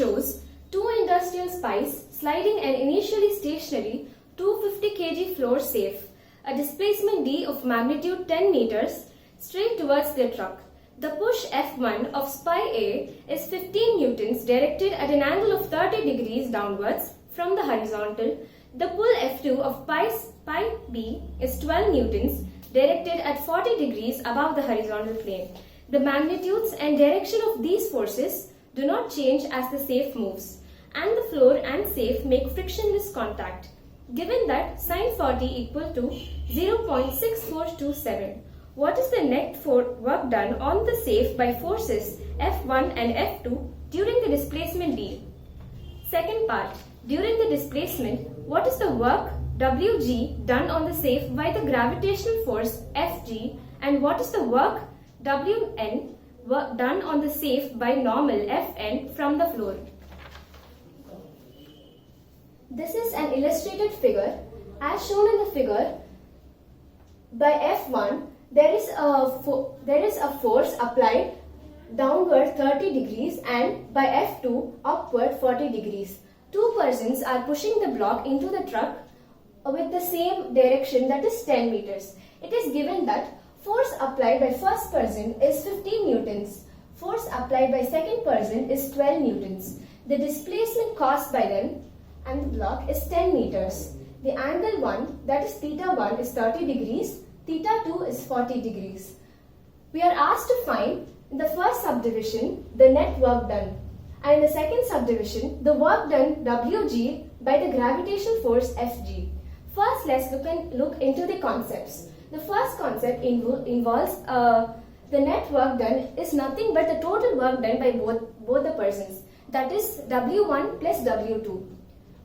shows two industrial spies sliding an initially stationary 250 kg floor safe, a displacement d of magnitude 10 meters, straight towards their truck. The push F1 of spy A is 15 newtons directed at an angle of 30 degrees downwards from the horizontal. The pull F2 of spy B is 12 newtons directed at 40 degrees above the horizontal plane. The magnitudes and direction of these forces do not change as the safe moves, and the floor and safe make frictionless contact. Given that sin 40 equal to 0.6427, what is the net work done on the safe by forces F1 and F2 during the displacement d? Second part, during the displacement, what is the work Wg done on the safe by the gravitational force Fg, and what is the work Wn done on the safe by normal Fn from the floor? This is an illustrated figure. As shown in the figure, by F1, there is a force applied downward 30 degrees and by F2 upward 40 degrees. Two persons are pushing the block into the truck with the same direction, that is 10 meters. It is given that force applied by first person is 15 newtons. Force applied by second person is 12 newtons. The displacement caused by them and the block is 10 meters. The angle 1, that is theta 1, is 30 degrees. Theta 2 is 40 degrees. We are asked to find in the first subdivision the net work done, and in the second subdivision the work done Wg by the gravitational force Fg. First, let's look into the concepts. The first concept involves the net work done is nothing but the total work done by both the persons, that is W1 plus W2.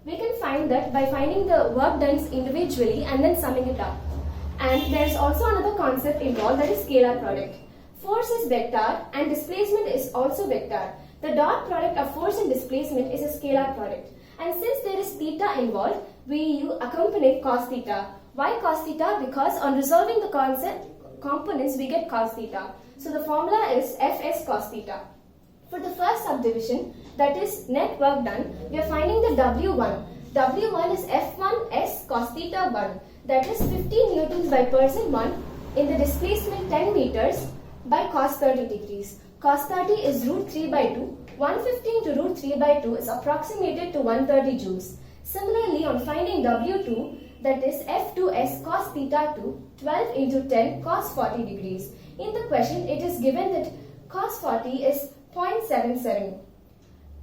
We can find that by finding the work done individually and then summing it up. And there is also another concept involved, that is scalar product. Force is vector and displacement is also vector. The dot product of force and displacement is a scalar product. And since there is theta involved, we accompany cos theta. Why cos theta? Because on resolving the components we get cos theta. So the formula is Fs cos theta. For the first subdivision, that is net work done, we are finding the W1. W1 is F1 S cos theta 1. That is 15 newtons by person 1 in the displacement 10 meters by cos 30 degrees. Cos 30 is root 3 by 2. 115 to root 3 by 2 is approximated to 130 joules. Similarly, on finding W2, that is F2S cos theta 2, 12 into 10 cos 40 degrees. In the question, it is given that cos 40 is 0.77.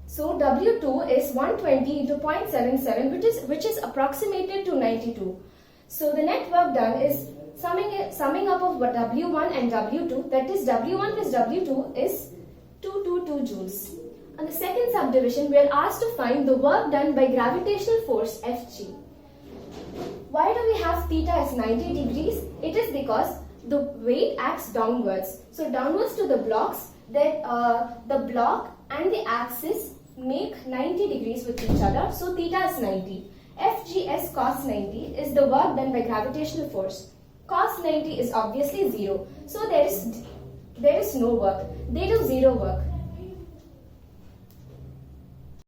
So W2 is 120 into 0.77, which is approximated to 92. So the net work done is summing up of W1 and W2, that is W1 plus W2 is 222 joules. On the second subdivision, we are asked to find the work done by gravitational force Fg. Why do we have theta as 90 degrees? It is because the weight acts downwards. So downwards to the blocks, the block and the axis make 90 degrees with each other. So theta is 90. Fgs cos 90 is the work done by gravitational force. Cos 90 is obviously 0. So there is no work. They do 0 work.